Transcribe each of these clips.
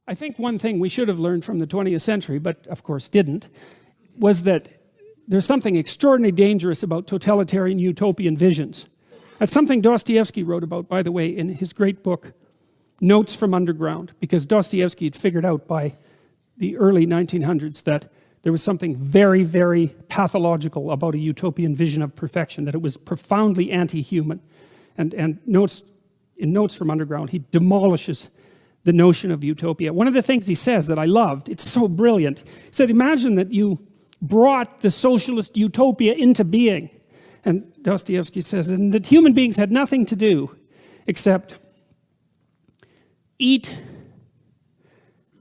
I think one thing we should have learned from the 20th century, but of course didn't, was that there's something extraordinarily dangerous about totalitarian utopian visions. That's something Dostoevsky wrote about, by the way, in his great book, Notes from Underground, because Dostoevsky had figured out by the early 1900s that there was something very, very pathological about a utopian vision of perfection, that it was profoundly anti-human. And in Notes from Underground, he demolishes the notion of utopia. One of the things he says that I loved, it's so brilliant. He said, imagine that you brought the socialist utopia into being. And Dostoevsky says, and that human beings had nothing to do except eat,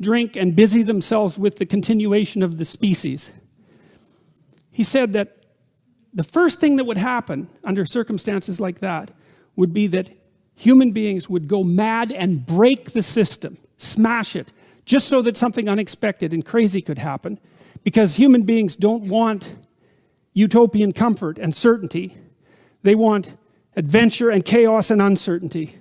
drink, and busy themselves with the continuation of the species. He said that the first thing that would happen under circumstances like that would be that human beings would go mad and break the system, smash it, just so that something unexpected and crazy could happen, because human beings don't want utopian comfort and certainty. They want adventure and chaos and uncertainty.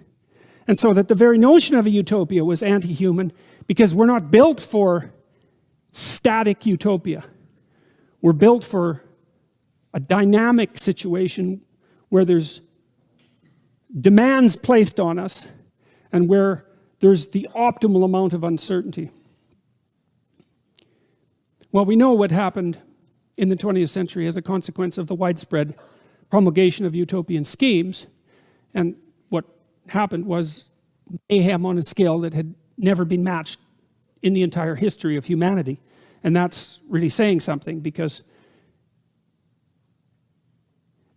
And so that the very notion of a utopia was anti-human, because we're not built for static utopia. We're built for a dynamic situation where there's demands placed on us and where there's the optimal amount of uncertainty. Well, we know what happened in the 20th century as a consequence of the widespread promulgation of utopian schemes. And what happened was mayhem on a scale that had never been matched in the entire history of humanity. And that's really saying something, because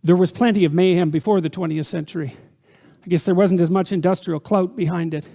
there was plenty of mayhem before the 20th century. I guess there wasn't as much industrial clout behind it.